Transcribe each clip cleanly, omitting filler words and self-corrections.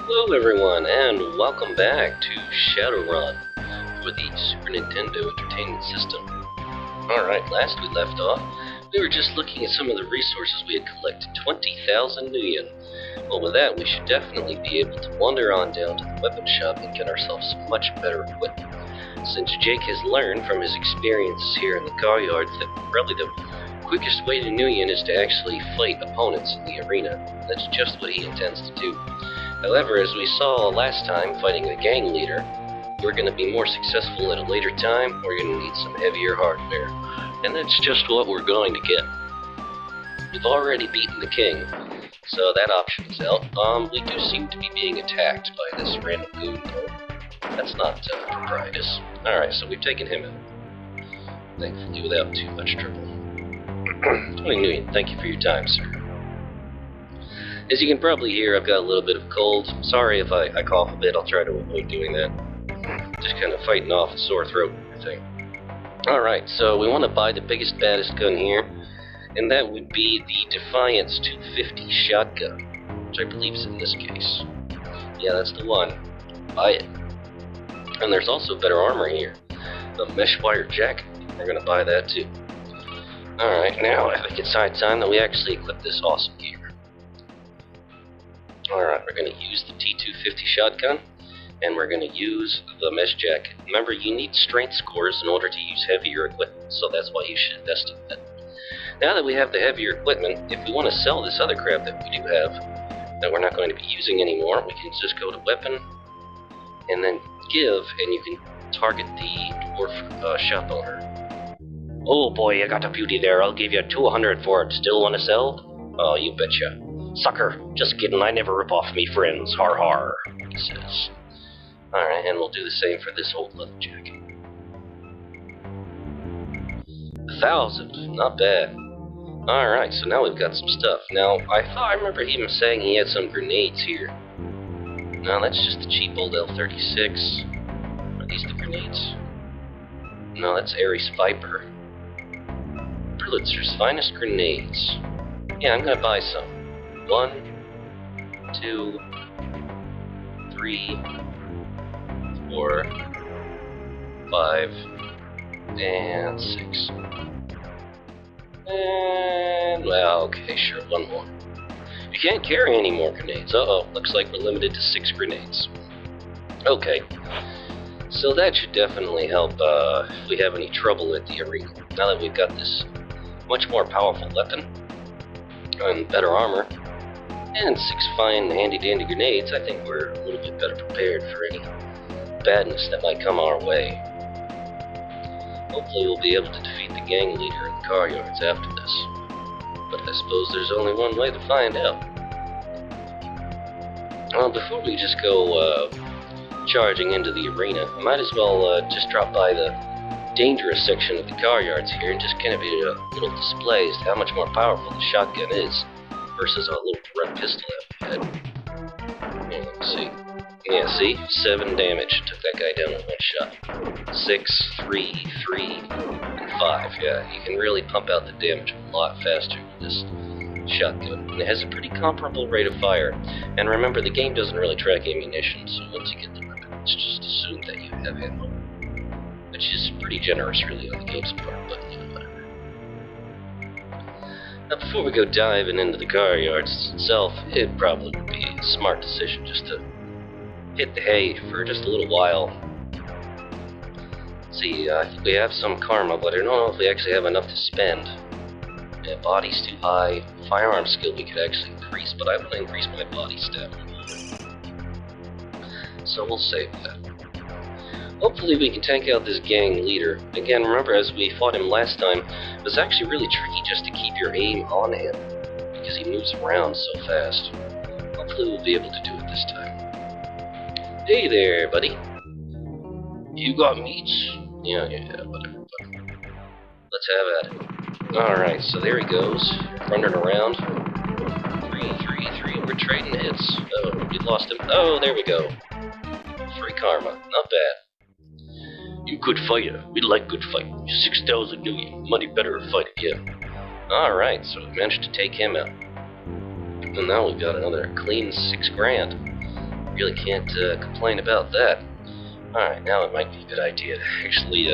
Hello everyone, and welcome back to Shadowrun for the Super Nintendo Entertainment System. Alright, last we left off, we were just looking at some of the resources we had collected. 20,000 Nuyen. Well, with that, we should definitely be able to wander on down to the weapon shop and get ourselves much better equipment. Since Jake has learned from his experiences here in the car yards that probably the quickest way to Nuyen is to actually fight opponents in the arena. That's just what he intends to do. However, as we saw last time fighting the gang leader, we're going to be more successful at a later time. We're going to need some heavier hardware. And that's just what we're going to get. We've already beaten the king, so that option is out. We do seem to be being attacked by this random goon, though. That's not proprietous. Alright, so we've taken him out. Thankfully without too much trouble. 20 Nuyen, thank you for your time, sir. As you can probably hear, I've got a little bit of a cold. Sorry if I cough a bit, I'll try to avoid doing that. Just kind of fighting off a sore throat and everything. Alright, so we want to buy the biggest, baddest gun here, and that would be the Defiance 250 shotgun, which I believe is in this case. Yeah, that's the one. Buy it. And there's also better armor here. The mesh wire jacket. We're going to buy that too. Alright, now I think it's high time that we actually equip this awesome gear. Alright, we're going to use the T250 shotgun, and we're going to use the mesh jacket. Remember, you need strength scores in order to use heavier equipment, so that's why you should invest in that. Now that we have the heavier equipment, if we want to sell this other crap that we do have, that we're not going to be using anymore, we can just go to weapon, and then give, and you can target the dwarf shop owner. Oh boy, I got a beauty there. I'll give you 200 for it. Still want to sell? Oh, you betcha. Sucker, just kidding, I never rip off me friends, har har, he says. Alright, and we'll do the same for this old leather jacket. 1,000, not bad. Alright, so now we've got some stuff. Now, I remember him saying he had some grenades here. No, that's just the cheap old L36. Are these the grenades? No, that's Ares Viper. Berlitzer's finest grenades. Yeah, I'm gonna buy some. 1, 2, 3, 4, 5, and 6. And, well, okay, sure, one more. You can't carry any more grenades. Uh-oh, looks like we're limited to 6 grenades. Okay, so that should definitely help if we have any trouble at the arena. Now that we've got this much more powerful weapon and better armor, and 6 fine handy-dandy grenades, I think we're a little bit better prepared for any badness that might come our way. Hopefully we'll be able to defeat the gang leader in the car yards after this. But I suppose there's only one way to find out. Well, before we just go charging into the arena, I might as well just drop by the dangerous section of the car yards here and just kind of be a little display as to how much more powerful the shotgun is versus our little red pistol that we had. Yeah, let's see. Yeah, see? 7 damage. Took that guy down in one shot. 6, 3, 3, and 5. Yeah, you can really pump out the damage a lot faster with this shotgun. And it has a pretty comparable rate of fire. And remember, the game doesn't really track ammunition, so once you get the weapon, it's just assumed that you have ammo. Which is pretty generous, really, on the game's part, but you know, whatever. Now, before we go diving into the car yards itself, it probably would be a smart decision just to hit the hay for just a little while. See, I think we have some karma, but I don't know if we actually have enough to spend. Yeah, body's too high. Firearm skill we could actually increase, but I want to increase my body stat. So we'll save that. Hopefully we can tank out this gang leader. Again, remember, as we fought him last time, it was actually really tricky just to keep your aim on him, because he moves around so fast. Hopefully we'll be able to do it this time. Hey there, buddy. You got meats? Yeah, whatever. Let's have at it. Alright, so there he goes, running around. 3, we're trading hits. Oh, we lost him. Oh, there we go. Free karma, not bad. You good fighter. We like good fight. 6,000 Nuyen. Money better fight again. Alright, so we managed to take him out. And now we've got another clean 6 grand. Really can't complain about that. Alright, now it might be a good idea to actually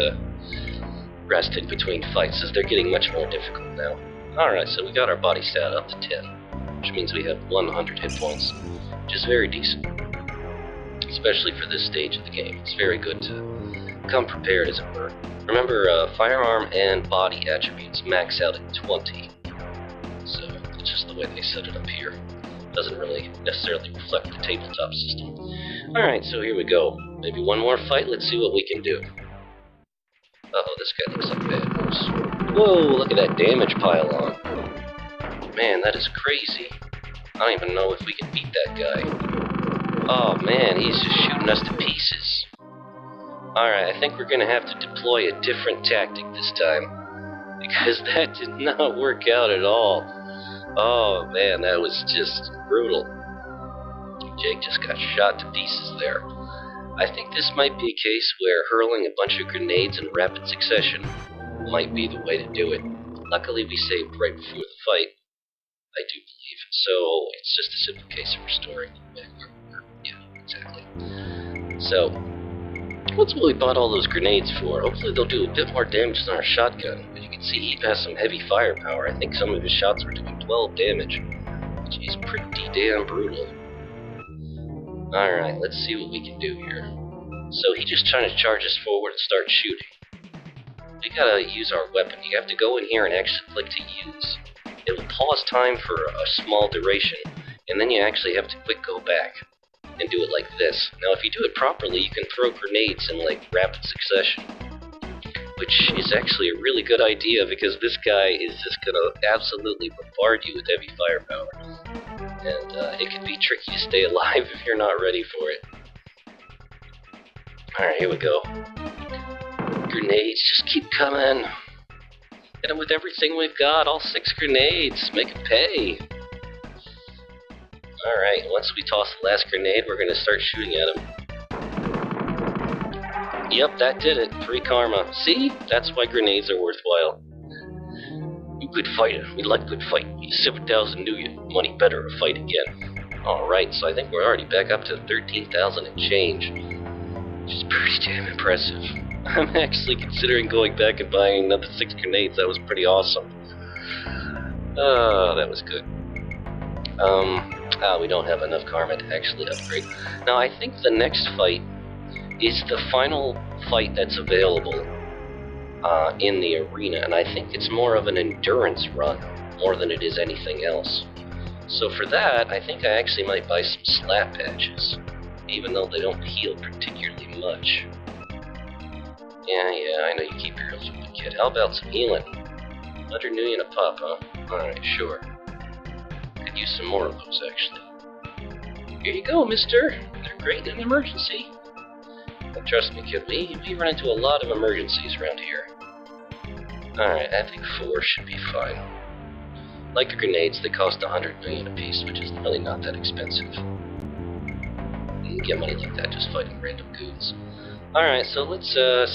rest in between fights, as they're getting much more difficult now. Alright, so we got our body stat up to 10, which means we have 100 hit points, which is very decent. Especially for this stage of the game. It's very good to come prepared, as it were. Remember, firearm and body attributes max out at 20. So, it's just the way they set it up here. Doesn't really necessarily reflect the tabletop system. Alright, so here we go. Maybe one more fight, let's see what we can do. Uh-oh, this guy looks like bad news. Whoa, look at that damage pile on. Man, that is crazy. I don't even know if we can beat that guy. Oh man, he's just shooting us to pieces. Alright, I think we're gonna have to deploy a different tactic this time. Because that did not work out at all. Oh man, that was just brutal. Jake just got shot to pieces there. I think this might be a case where hurling a bunch of grenades in rapid succession might be the way to do it. Luckily we saved right before the fight, I do believe. So it's just a simple case of restoring. Yeah, exactly. So, what's what we bought all those grenades for? Hopefully they'll do a bit more damage than our shotgun. As you can see, he has some heavy firepower. I think some of his shots were doing 12 damage, which is pretty damn brutal. Alright, let's see what we can do here. So he just trying to charge us forward and start shooting. We gotta use our weapon. You have to go in here and actually click to use. It will pause time for a small duration, and then you actually have to quick go back and do it like this. Now if you do it properly, you can throw grenades in like rapid succession, which is actually a really good idea because this guy is just gonna absolutely bombard you with heavy firepower. And it can be tricky to stay alive if you're not ready for it. Alright, here we go. Grenades, just keep coming. Hit them with everything we've got, all 6 grenades. Make it pay. Alright, once we toss the last grenade, we're gonna start shooting at him. Yep, that did it. 3 karma. See? That's why grenades are worthwhile. You good fighter. We like good fight. 7,000 new you. Money better or fight again. Alright, so I think we're already back up to 13,000 and change. Which is pretty damn impressive. I'm actually considering going back and buying another 6 grenades. That was pretty awesome. Oh, that was good. We don't have enough karma to actually upgrade. Now, I think the next fight is the final fight that's available in the arena, and I think it's more of an endurance run more than it is anything else. So for that, I think I actually might buy some slap patches, even though they don't heal particularly much. Yeah, I know you keep your heals with the kid. How about some healing? 100 million a pop, huh? Alright, sure. Could use some more of those, actually. Here you go, mister. They're great in an emergency. But trust me, kid, we run into a lot of emergencies around here. Alright, I think 4 should be fine. Like the grenades, they cost 100 million apiece, which is really not that expensive. You can get money like that just fighting random goons. Alright, so let's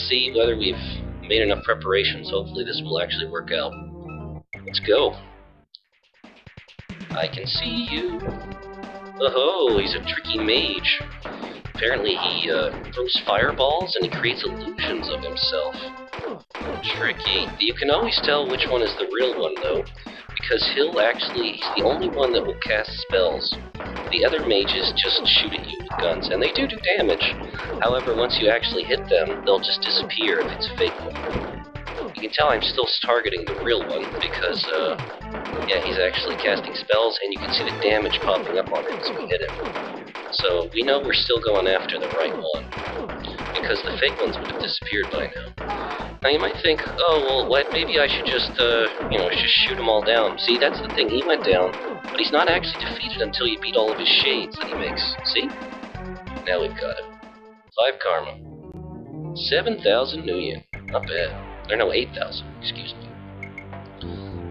see whether we've made enough preparations. Hopefully this will actually work out. Let's go. I can see you. Oh, he's a tricky mage. Apparently he throws fireballs and he creates illusions of himself. Tricky. You can always tell which one is the real one, though, because he's the only one that will cast spells. The other mages just shoot at you with guns, and they do damage. However, once you actually hit them, they'll just disappear if it's a fake one. You can tell I'm still targeting the real one, because, yeah, he's actually casting spells, and you can see the damage popping up on him as we hit him. So, we know we're still going after the right one, because the fake ones would have disappeared by now. Now you might think, oh, well, what, maybe I should just, just shoot them all down. See, that's the thing, he went down, but he's not actually defeated until you beat all of his shades that he makes. See? Now we've got him. 5 karma. 7,000 new yen. Not bad. Or no, 8,000, excuse me.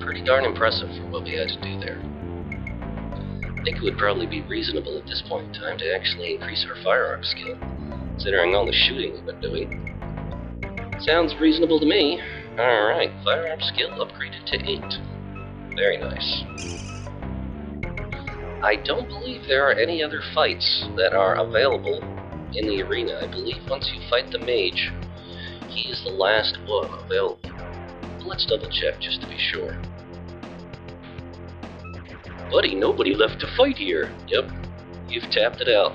Pretty darn impressive for what we had to do there. I think it would probably be reasonable at this point in time to actually increase our firearm skill, considering all the shooting we've been doing. Sounds reasonable to me. Alright, firearm skill upgraded to 8. Very nice. I don't believe there are any other fights that are available in the arena. I believe once you fight the mage, he is the last one available. But let's double check just to be sure. Buddy, nobody left to fight here. Yep, you've tapped it out.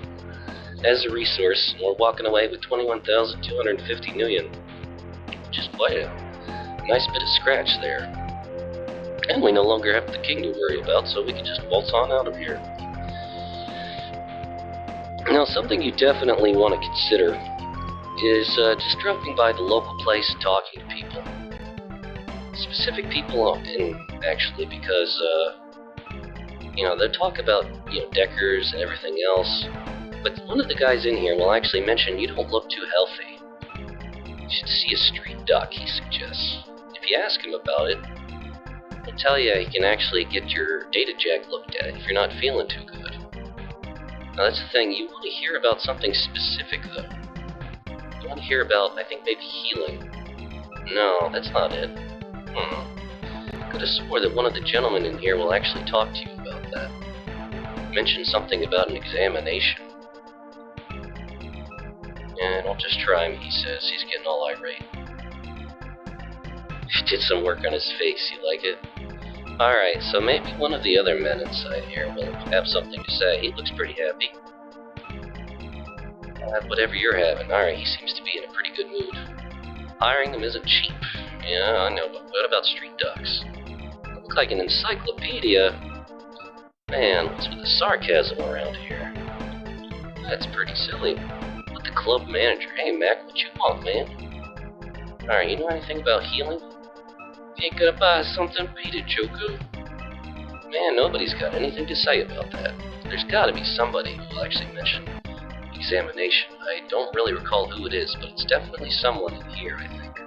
As a resource, we're walking away with 21,250 million, which is quite a nice bit of scratch there. And we no longer have the king to worry about, so we can just waltz on out of here. Now, something you definitely want to consider is just dropping by the local place and talking to people. Specific people, actually, because, you know, they talk about, you know, deckers and everything else, but one of the guys in here will actually mention you don't look too healthy. You should see a street duck, he suggests. If you ask him about it, he'll tell you he can actually get your data jack looked at if you're not feeling too good. Now that's the thing, you want to hear about something specific though. You want to hear about, I think, maybe healing. No, that's not it. Could have swore that one of the gentlemen in here will actually talk to you about that. Mention something about an examination. And I'll just try him, he says. He's getting all irate. He did some work on his face, you like it? Alright, so maybe one of the other men inside here will have something to say. He looks pretty happy. I'll have whatever you're having. Alright, he seems to be in a pretty good mood. Hiring them isn't cheap. Yeah, I know, but what about street ducks? I look like an encyclopedia. Man, what's with the sarcasm around here? That's pretty silly. But the club manager, hey Mac, what you want, man? Alright, you know anything about healing? If you ain't gonna buy something, beat it, Joker. Man, nobody's got anything to say about that. There's gotta be somebody who will actually mention examination. I don't really recall who it is, but it's definitely someone in here, I think.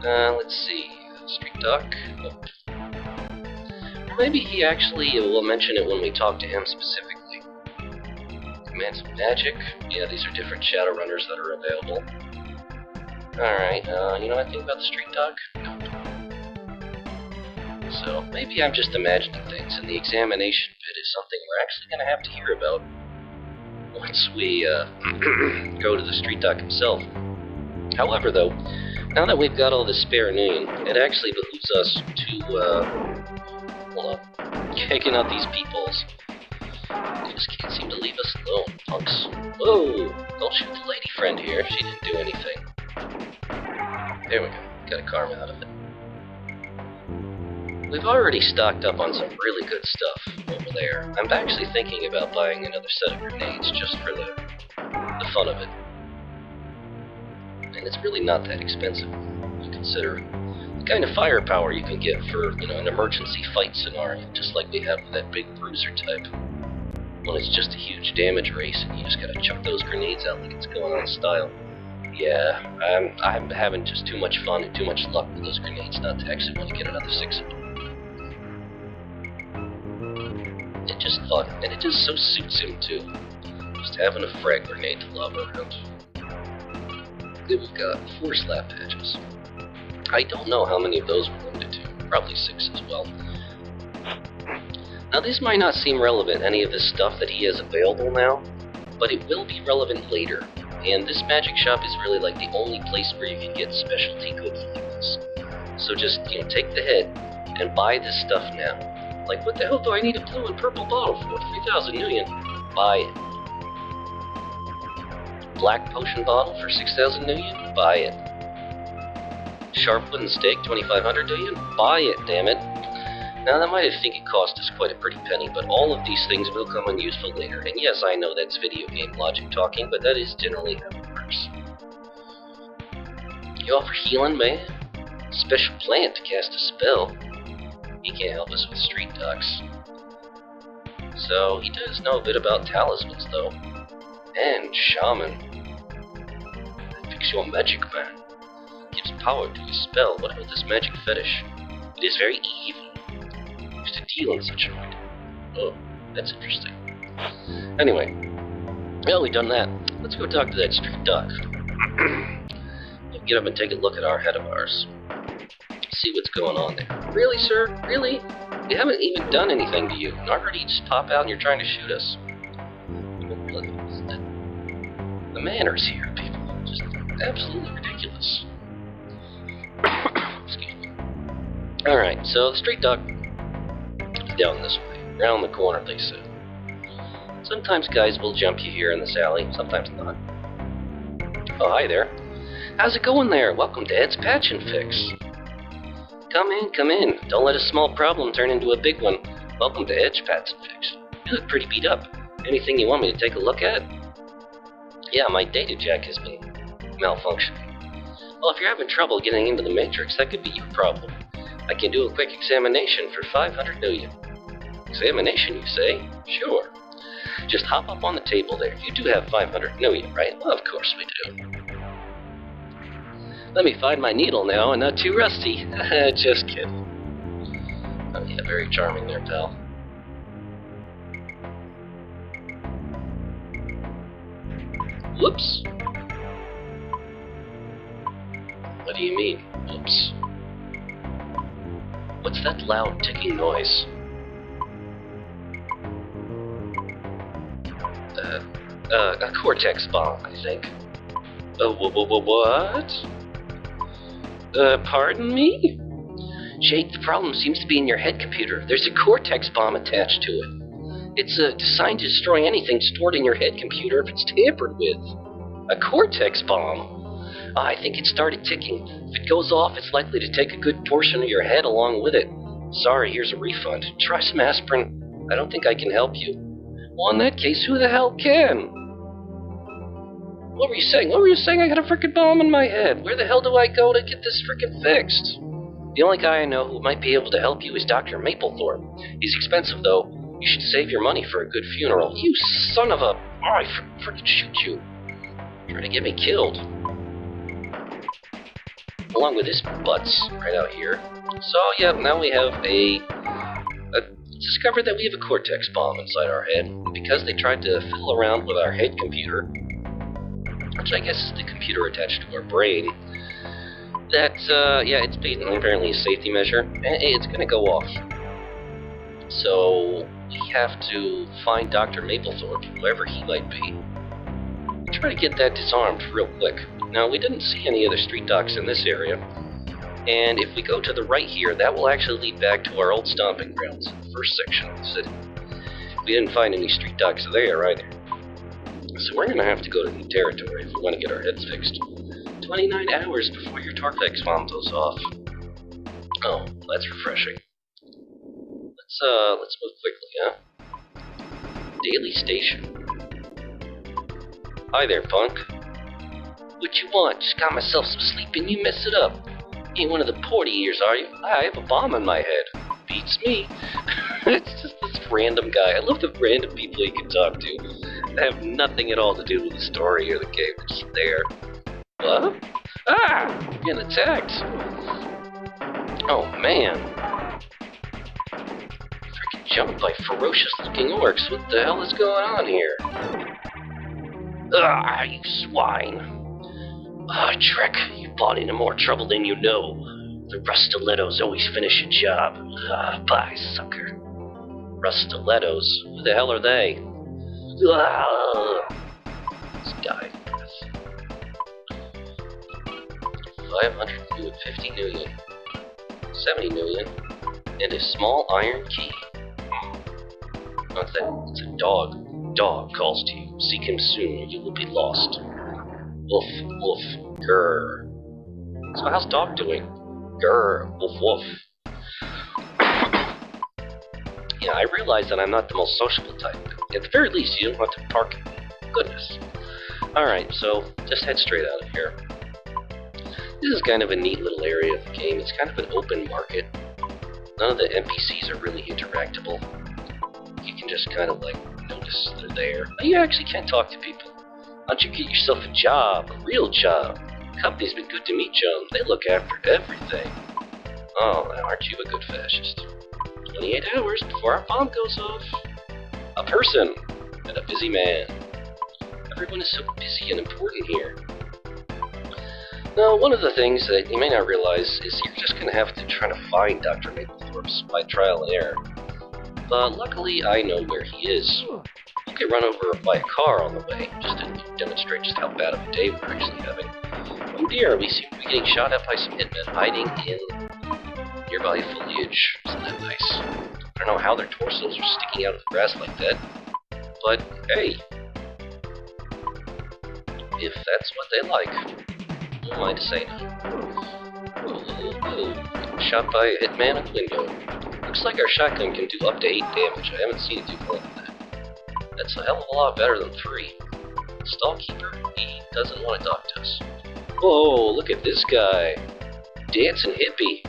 Let's see. Street duck. Oh. Or maybe he actually will mention it when we talk to him specifically. Commands of magic. Yeah, these are different Shadowrunners that are available. Alright, you know anything about the street dog? No. So, maybe I'm just imagining things, and the examination bit is something we're actually going to have to hear about once we, go to the street dog himself. However, though, now that we've got all this spare million, it actually behooves us to, hold up, kicking out these peoples. They just can't seem to leave us alone, punks. Whoa! Don't shoot the lady friend here, she didn't do anything. There we go, got a karma out of it. We've already stocked up on some really good stuff over there. I'm actually thinking about buying another set of grenades just for the fun of it. And it's really not that expensive, you consider the kind of firepower you can get for, you know, an emergency fight scenario, just like we have with that big bruiser type. When it's just a huge damage race and you just gotta chuck those grenades out like it's going on style. Yeah, I'm having just too much fun and too much luck with those grenades not to actually want to get another 6 of them. It's just fun, and it just so suits him too. Just having a frag grenade to lob around. Then we've got 4 slap patches. I don't know how many of those we're limited to. Probably 6 as well. Now this might not seem relevant, any of this stuff that he has available now, but it will be relevant later. And this magic shop is really like the only place where you can get specialty goods like this. So just, you know, take the hit and buy this stuff now. Like, what the hell do I need a blue and purple bottle for? 3,000 million. Buy it. Black potion bottle for 6,000 million? Buy it. Sharp wooden stake, 2,500 million? Buy it, damn it. Now, that might think it cost us quite a pretty penny, but all of these things will come in useful later. And yes, I know that's video game logic talking, but that is generally how it works. You offer healing, man? Special plant to cast a spell. He can't help us with street ducks. So, he does know a bit about talismans, though. And shaman. Fix your magic, man. Gives power to his spell. What about this magic fetish? It is very evil. Used to deal in such a way. Oh, that's interesting. Anyway, well, we've done that. Let's go talk to that street duck. Get up and take a look at our head of ours. See what's going on there. Really, sir? Really? We haven't even done anything to you, and already you just pop out and you're trying to shoot us. The manners here, people, just absolutely ridiculous. Excuse me. Alright, so the street dog is down this way, around the corner, they said. Sometimes guys will jump you here in this alley, sometimes not. Oh, hi there. How's it going there? Welcome to Ed's Patch and Fix. Come in, come in. Don't let a small problem turn into a big one. Welcome to Ed's Patch and Fix. You look pretty beat up. Anything you want me to take a look at? Yeah, my data jack has been malfunctioning. Well, if you're having trouble getting into the Matrix, that could be your problem. I can do a quick examination for 500 million. Examination, you say? Sure. Just hop up on the table there. You do have 500 million, right? Well, of course we do. Let me find my needle now and not too rusty. Just kidding. Oh yeah, very charming there, pal. Whoops. What do you mean, whoops? What's that loud ticking noise? A Cortex bomb, I think. What? Pardon me? Jake, the problem seems to be in your head computer. There's a Cortex bomb attached to it. It's designed to destroy anything stored in your head computer if it's tampered with. A Cortex bomb? I think it started ticking. If it goes off, it's likely to take a good portion of your head along with it. Sorry, here's a refund. Try some aspirin. I don't think I can help you. Well, in that case, who the hell can? What were you saying? What were you saying? I got a frickin' bomb in my head. Where the hell do I go to get this frickin' fixed? The only guy I know who might be able to help you is Dr. Maplethorpe. He's expensive, though. You should save your money for a good funeral. You son of a... Oh, I frickin' shoot you. Trying to get me killed. Along with this butts right out here. So, yeah, now we have discovered that we have a Cortex bomb inside our head. And because they tried to fiddle around with our head computer, which I guess is the computer attached to our brain, that, yeah, it's apparently a safety measure, and it's gonna go off. So, we have to find Dr. Maplethorpe, whoever he might be, try to get that disarmed real quick. Now, we didn't see any other street dogs in this area, and if we go to the right here, that will actually lead back to our old stomping grounds, the first section of the city. We didn't find any street dogs there either. So we're gonna have to go to new territory if we want to get our heads fixed. 29 hours before your Cortex bomb goes off. Oh, that's refreshing. Let's move quickly, huh? Daily Station. Hi there, punk. What you want? Just got myself some sleep and you mess it up. You ain't one of the porty ears, are you? I have a bomb in my head. Beats me. It's just this random guy. I love the random people you can talk to. They have nothing at all to do with the story or the game. They're just there. What? Ah! I'm getting attacked. Oh, man. Freaking jumped by ferocious-looking orcs. What the hell is going on here? Ah, you swine. Ah, Trek, you bought into more trouble than you know. The Rustilettos always finish a job. Ah, bye, sucker. Rustilettos? Who the hell are they? Ah! Let's die. 550 million. 70 million. And a small iron key. What's that? It's a dog. Dog calls to you. Seek him soon or you will be lost. Woof, woof, grrr. So how's dog doing? Grrr, woof, woof. Yeah, I realize that I'm not the most sociable type. At the very least, you don't want to park. Goodness. Alright, so just head straight out of here. This is kind of a neat little area of the game. It's kind of an open market. None of the NPCs are really interactable. You can just kind of like notice they're there. But you actually can't talk to people. Why don't you get yourself a job, a real job? The company's been good to me, Joan. They look after everything. Oh, aren't you a good fascist? 28 hours before our bomb goes off. A person and a busy man. Everyone is so busy and important here. Now, one of the things that you may not realize is you're just going to have to try to find Dr. Maplethorpe. Maplethorpe's by trial and error. But luckily, I know where he is. We'll get run over by a car on the way, just to demonstrate just how bad of a day we're actually having. Oh dear, we seem to be getting shot at by some hitmen hiding in nearby foliage. Isn't that nice? I don't know how their torsos are sticking out of the grass like that, but hey, if that's what they like, who am I to say no? Ooh, shot by a hitman in the window. Looks like our shotgun can do up to 8 damage. I haven't seen it do more than that. That's a hell of a lot better than 3. Stallkeeper, he doesn't want to talk to us. Whoa, look at this guy. Dancing hippie.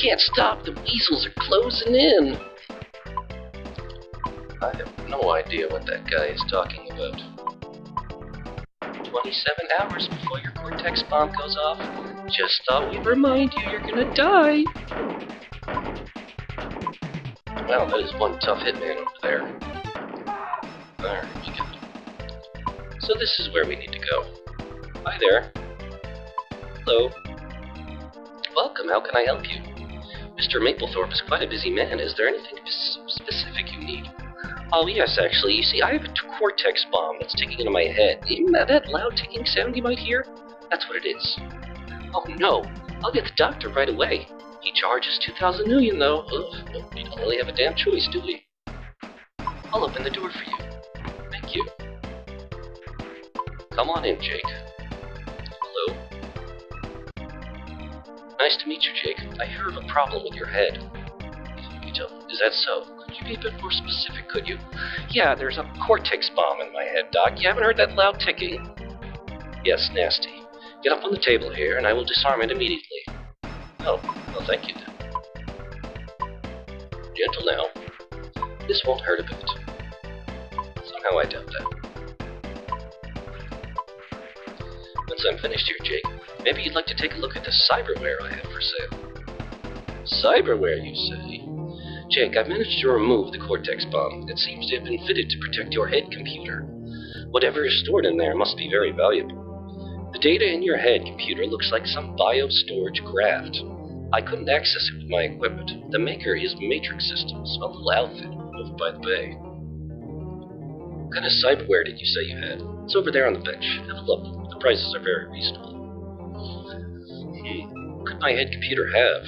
Can't stop, the weasels are closing in. I have no idea what that guy is talking about. 27 hours before your Cortex bomb goes off. Just thought we'd remind you you're gonna die. Wow, that is one tough hitman over there. There we go. So this is where we need to go. Hi there. Hello. Welcome, how can I help you? Mr. Mapplethorpe is quite a busy man. Is there anything specific you need? Oh yes, actually. You see, I have a Cortex bomb that's ticking into my head. Isn't that loud ticking sound you might hear? That's what it is. Oh no, I'll get the doctor right away. He charges 2,000 million though. Ugh, we don't really have a damn choice, do we? I'll open the door for you. Thank you. Come on in, Jake. Hello. Nice to meet you, Jake. I hear of a problem with your head. Is that so? Could you be a bit more specific, could you? Yeah, there's a Cortex bomb in my head, Doc. You haven't heard that loud ticking? Yes, nasty. Get up on the table here, and I will disarm it immediately. Oh, well, thank you, then. Gentle now. This won't hurt a bit. Somehow I doubt that. Once I'm finished here, Jake, maybe you'd like to take a look at the cyberware I have for sale. Cyberware, you say? Jake, I've managed to remove the Cortex bomb. It seems to have been fitted to protect your head computer. Whatever is stored in there must be very valuable. The data in your head computer looks like some bio-storage graft. I couldn't access it with my equipment. The maker is Matrix Systems, a little outfit over by the bay. What kind of cyberware did you say you had? It's over there on the bench. Have a look. The prices are very reasonable. What could my head computer have?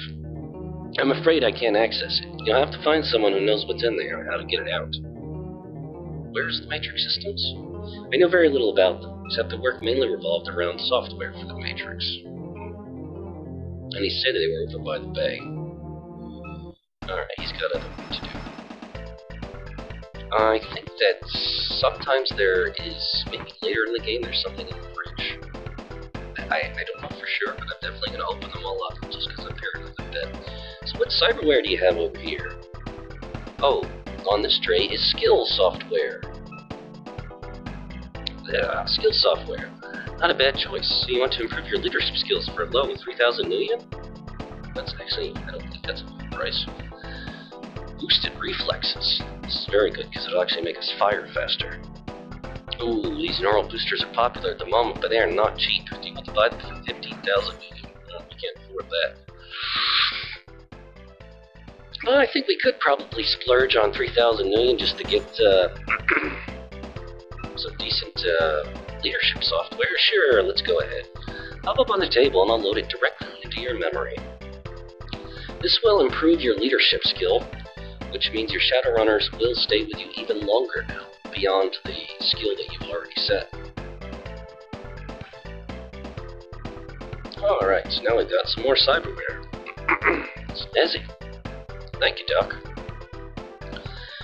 I'm afraid I can't access it. You'll have to find someone who knows what's in there and how to get it out. Where's the Matrix Systems? I know very little about them, except that work mainly revolved around software for the Matrix. And he said they were over by the bay. Alright, he's got other work to do. I think that sometimes there is, maybe later in the game, there's something in the fridge. I don't know for sure, but I'm definitely going to open them all up just because I'm paranoid like that. So what cyberware do you have over here? Oh, on this tray is skill software. Yeah, skill software. Not a bad choice. So you want to improve your leadership skills for a low of 3,000 million? That's actually, I don't think that's a good price. Boosted reflexes. This is very good because it'll actually make us fire faster. Ooh, these neural boosters are popular at the moment, but they are not cheap. Do you want to buy them for 15,000 million? No, we can't afford that. Well, I think we could probably splurge on 3,000 million just to get some decent leadership software. Sure, let's go ahead. Hop up on the table and I'll load it directly into your memory. This will improve your leadership skill, which means your Shadowrunners will stay with you even longer now, beyond the skill that you've already set. Alright, so now we've got some more cyberware. Snazzy. Thank you, Doc.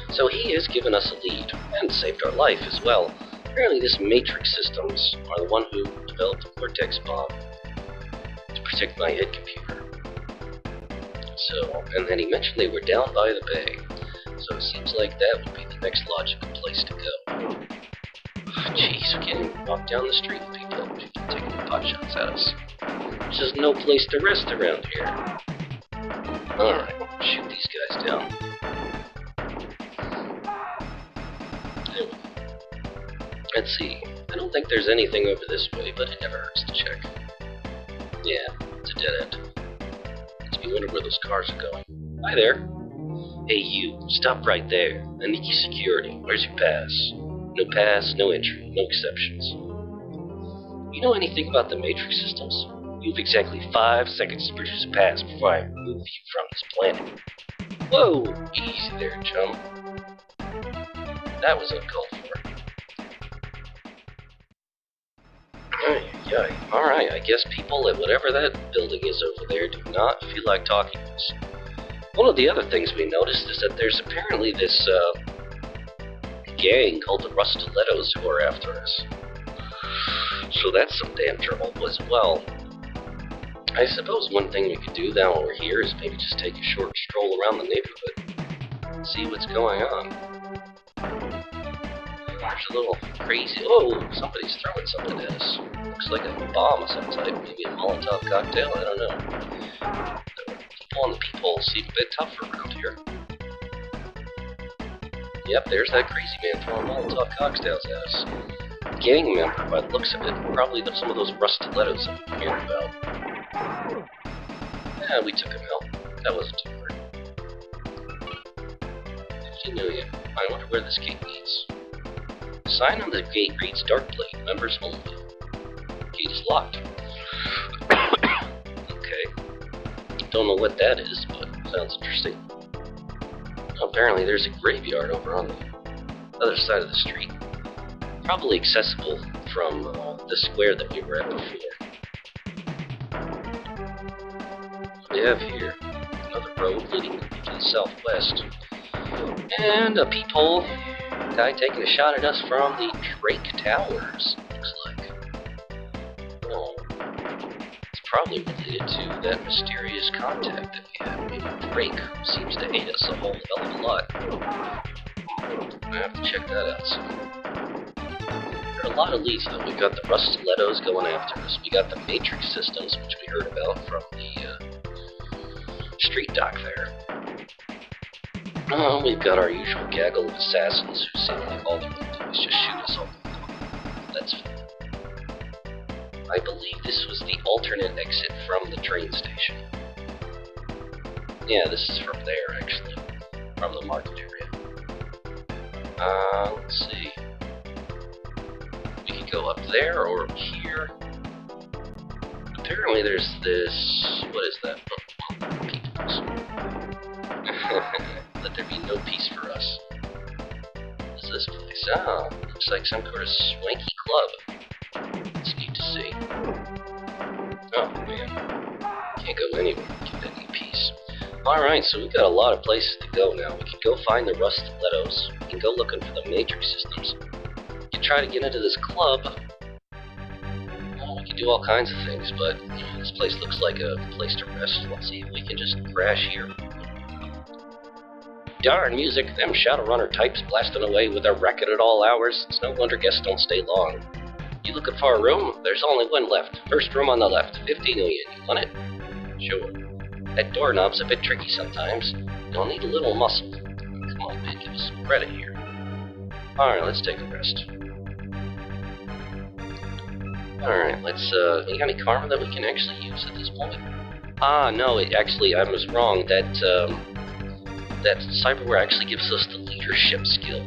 So he has given us a lead, and saved our life as well. Apparently this Matrix Systems are the one who developed the Cortex bomb to protect my head computer. So, and then he mentioned they were down by the bay. So it seems like that would be the next logical place to go. Jeez, we can't even walk down the street with people taking pot shots at us. There's just no place to rest around here. Alright, shoot these guys down. Anyway, let's see. I don't think there's anything over this way, but it never hurts to check. Yeah, it's a dead end. Let's be wondering where those cars are going. Hi there. Hey you, stop right there. I need your security. Where's your pass? No pass, no entry, no exceptions. You know anything about the Matrix systems? You have exactly 5 seconds to produce a pass before I remove you from this planet. Whoa! Easy there, chum. That was uncalled for. Alright, I guess people at whatever that building is over there do not feel like talking to us. One of the other things we noticed is that there's apparently this, gang called the Rustilettos who are after us. So that's some damn trouble as well. I suppose one thing we could do now while we're here is maybe just take a short stroll around the neighborhood and see what's going on. There's a little crazy... Oh, somebody's throwing something at us. Looks like a bomb of some type, maybe a Molotov cocktail, I don't know. People on the peephole seem a bit tougher around here. Yep, there's that crazy man throwing Molotov cocktails at us. Gang member, by the looks of it, probably some of those Rustilettos that we've been hearing about. Yeah, we took him out. That wasn't too hard. 50 million. I wonder where this gate leads. Sign on the gate reads Darkblade, members only. Gate is locked. Okay. Don't know what that is, but sounds interesting. Apparently there's a graveyard over on the other side of the street. Probably accessible from the square that we were at before. What do we have here? Another road leading to the southwest. And a peephole. Guy taking a shot at us from the Drake Towers, looks like. Oh. It's probably related to that mysterious contact that we have. Maybe Drake, who seems to hate us a whole hell of a lot. I have to check that out soon. There are a lot of leads, though. We've got the Rustilettos going after us. We got the Matrix systems, which we heard about from the street dock there. We've got our usual gaggle of assassins who seem like all they want to do is just shoot us all the time. That's fine. I believe this was the alternate exit from the train station. Yeah, this is from there, actually. From the market area. Let's see. We could go up there or up here. Apparently there's this... What is that? Oh, peoples. Let there be no peace for us. What's this place? Ah, looks like some sort of swanky club. It's neat to see. Oh, man. Can't go anywhere to get any peace. Alright, so we've got a lot of places to go now. We could go find the Rustilettos. We can go looking for the Matrix systems. We can try to get into this club. We can do all kinds of things, but this place looks like a place to rest. Let's see if we can just crash here. Darn music, them Shadowrunner types blasting away with their racket at all hours. It's no wonder guests don't stay long. You looking for a room? There's only one left. First room on the left. 50 million. You want it? Sure. That doorknob's a bit tricky sometimes. You'll need a little muscle. Come on, man, give us some credit here. Alright, let's take a rest. Alright, let's, you got any karma that we can actually use at this point? No, I was wrong. That cyberware actually gives us the leadership skill.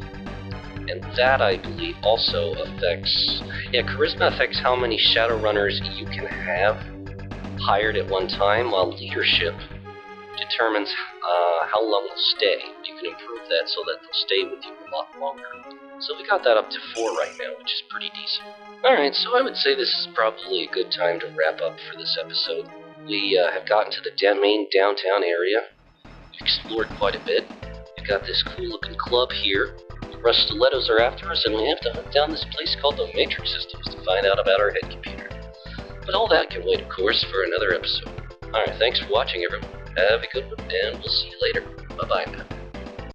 And that, I believe, also affects... Yeah, charisma affects how many Shadowrunners you can have hired at one time, while leadership determines how long they'll stay. You can improve that so that they'll stay with you a lot longer. So we got that up to 4 right now, which is pretty decent. Alright, so I would say this is probably a good time to wrap up for this episode. We have gotten to the main downtown area. Explored quite a bit. We've got this cool looking club here. The Rustilettos are after us, and we have to hunt down this place called the Matrix Systems to find out about our head computer. But all that can wait, of course, for another episode. Alright, thanks for watching, everyone. Have a good one, and we'll see you later. Bye-bye now.